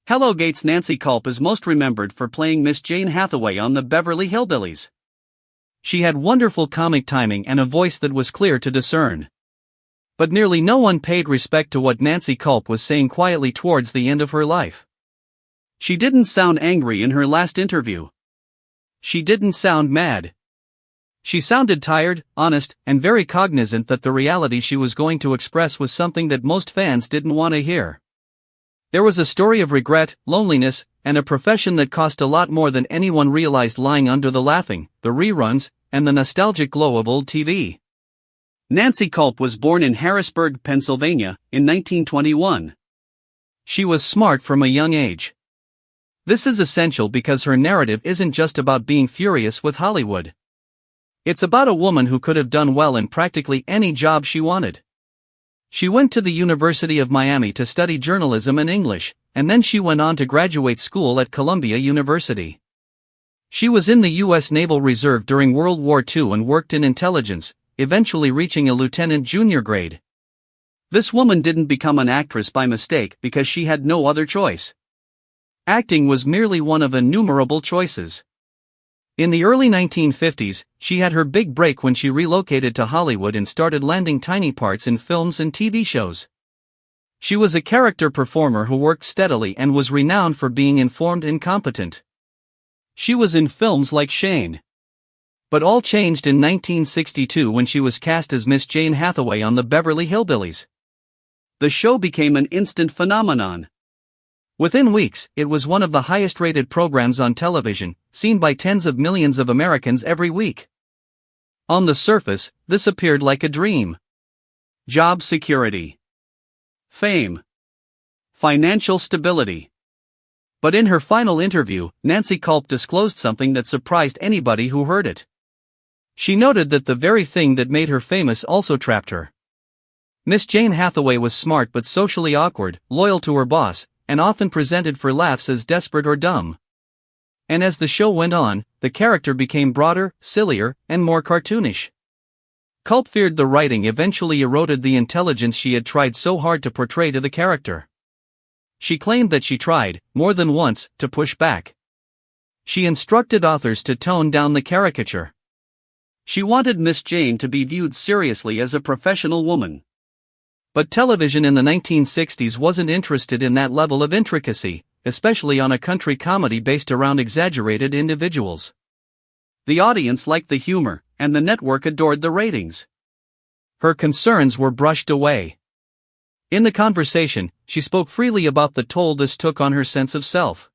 Hello Gates. Nancy Kulp is most remembered for playing Miss Jane Hathaway on the Beverly Hillbillies. She had wonderful comic timing and a voice that was clear to discern. But nearly no one paid respect to what Nancy Kulp was saying quietly towards the end of her life. She didn't sound angry in her last interview. She didn't sound mad. She sounded tired, honest, and very cognizant that the reality she was going to express was something that most fans didn't want to hear. There was a story of regret, loneliness, and a profession that cost a lot more than anyone realized lying under the laughing, the reruns, and the nostalgic glow of old TV. Nancy Kulp was born in Harrisburg, Pennsylvania, in 1921. She was smart from a young age. This is essential because her narrative isn't just about being furious with Hollywood. It's about a woman who could have done well in practically any job she wanted. She went to the University of Miami to study journalism and English, and then she went on to graduate school at Columbia University. She was in the U.S. Naval Reserve during World War II and worked in intelligence, eventually reaching a lieutenant junior grade. This woman didn't become an actress by mistake because she had no other choice. Acting was merely one of innumerable choices. In the early 1950s, she had her big break when she relocated to Hollywood and started landing tiny parts in films and TV shows. She was a character performer who worked steadily and was renowned for being informed and competent. She was in films like Shane. But all changed in 1962 when she was cast as Miss Jane Hathaway on the Beverly Hillbillies. The show became an instant phenomenon. Within weeks, it was one of the highest-rated programs on television, seen by tens of millions of Americans every week. On the surface, this appeared like a dream. Job security. Fame. Financial stability. But in her final interview, Nancy Kulp disclosed something that surprised anybody who heard it. She noted that the very thing that made her famous also trapped her. Miss Jane Hathaway was smart but socially awkward, loyal to her boss, and often presented for laughs as desperate or dumb. And as the show went on, the character became broader, sillier, and more cartoonish. Kulp feared the writing eventually eroded the intelligence she had tried so hard to portray to the character. She claimed that she tried, more than once, to push back. She instructed authors to tone down the caricature. She wanted Miss Jane to be viewed seriously as a professional woman. But television in the 1960s wasn't interested in that level of intricacy, especially on a country comedy based around exaggerated individuals. The audience liked the humor, and the network adored the ratings. Her concerns were brushed away. In the conversation, she spoke freely about the toll this took on her sense of self.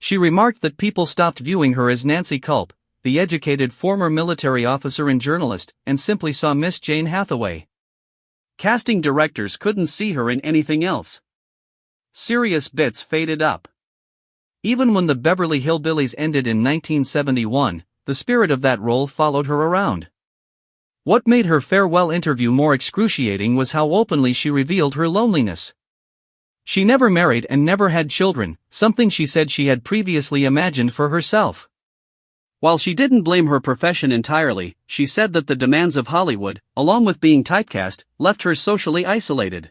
She remarked that people stopped viewing her as Nancy Kulp, the educated former military officer and journalist, and simply saw Miss Jane Hathaway. Casting directors couldn't see her in anything else. Serious bits faded up. Even when the Beverly Hillbillies ended in 1971, the spirit of that role followed her around. What made her farewell interview more excruciating was how openly she revealed her loneliness. She never married and never had children, something she said she had previously imagined for herself. While she didn't blame her profession entirely, she said that the demands of Hollywood, along with being typecast, left her socially isolated.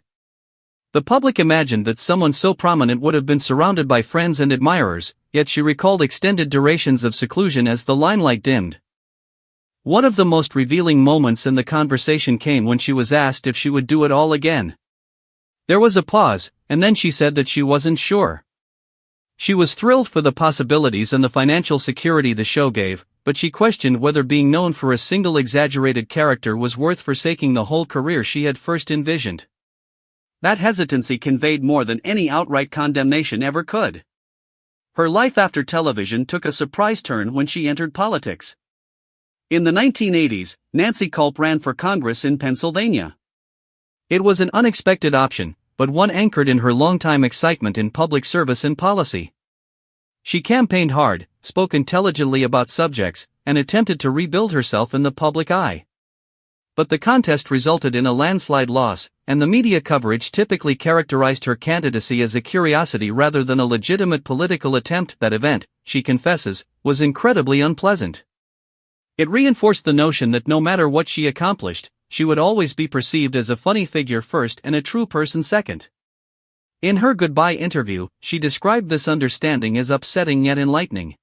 The public imagined that someone so prominent would have been surrounded by friends and admirers, yet she recalled extended durations of seclusion as the limelight dimmed. One of the most revealing moments in the conversation came when she was asked if she would do it all again. There was a pause, and then she said that she wasn't sure. She was thrilled for the possibilities and the financial security the show gave, but she questioned whether being known for a single exaggerated character was worth forsaking the whole career she had first envisioned. That hesitancy conveyed more than any outright condemnation ever could. Her life after television took a surprise turn when she entered politics. In the 1980s, Nancy Kulp ran for Congress in Pennsylvania. It was an unexpected option, but one anchored in her longtime excitement in public service and policy. She campaigned hard, spoke intelligently about subjects, and attempted to rebuild herself in the public eye. But the contest resulted in a landslide loss, and the media coverage typically characterized her candidacy as a curiosity rather than a legitimate political attempt. That event, she confesses, was incredibly unpleasant. It reinforced the notion that no matter what she accomplished, she would always be perceived as a funny figure first and a true person second. In her goodbye interview, she described this understanding as upsetting yet enlightening.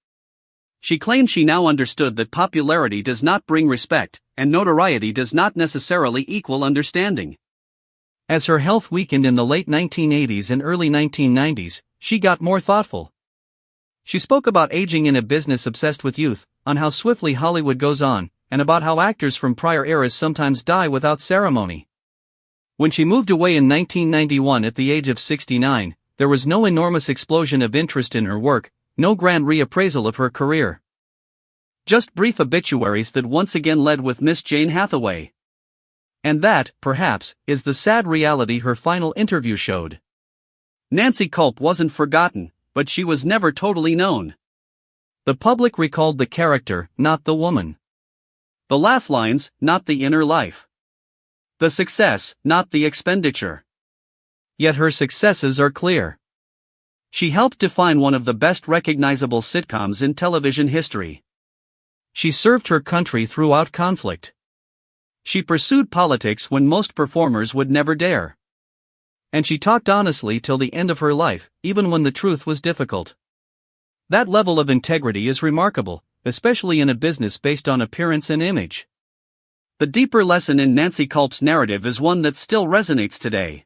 She claimed she now understood that popularity does not bring respect, and notoriety does not necessarily equal understanding. As her health weakened in the late 1980s and early 1990s, she got more thoughtful. She spoke about aging in a business obsessed with youth, on how swiftly Hollywood goes on, and about how actors from prior eras sometimes die without ceremony. When she moved away in 1991 at the age of 69, there was no enormous explosion of interest in her work, no grand reappraisal of her career. Just brief obituaries that once again led with Miss Jane Hathaway. And that, perhaps, is the sad reality her final interview showed. Nancy Kulp wasn't forgotten, but she was never totally known. The public recalled the character, not the woman. The laugh lines, not the inner life. The success, not the expenditure. Yet her successes are clear. She helped define one of the best recognizable sitcoms in television history. She served her country throughout conflict. She pursued politics when most performers would never dare. And she talked honestly till the end of her life, even when the truth was difficult. That level of integrity is remarkable, especially in a business based on appearance and image. The deeper lesson in Nancy Kulp's narrative is one that still resonates today.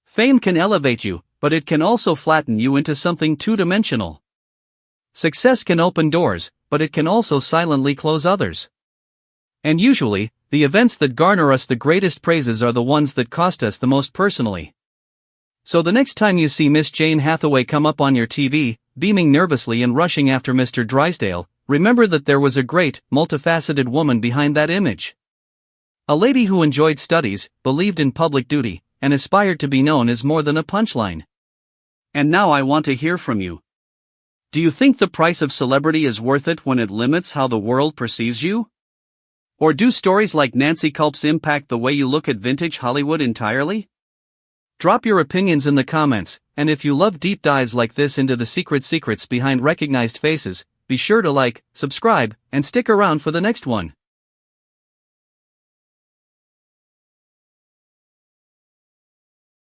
Fame can elevate you, but it can also flatten you into something two-dimensional. Success can open doors, but it can also silently close others. And usually, the events that garner us the greatest praises are the ones that cost us the most personally. So the next time you see Miss Jane Hathaway come up on your TV, beaming nervously and rushing after Mr. Drysdale, remember that there was a great, multifaceted woman behind that image. A lady who enjoyed studies, believed in public duty, and aspired to be known as more than a punchline. And now I want to hear from you. Do you think the price of celebrity is worth it when it limits how the world perceives you? Or do stories like Nancy Kulp's impact the way you look at vintage Hollywood entirely? Drop your opinions in the comments, and if you love deep dives like this into the secrets behind recognized faces, be sure to like, subscribe, and stick around for the next one.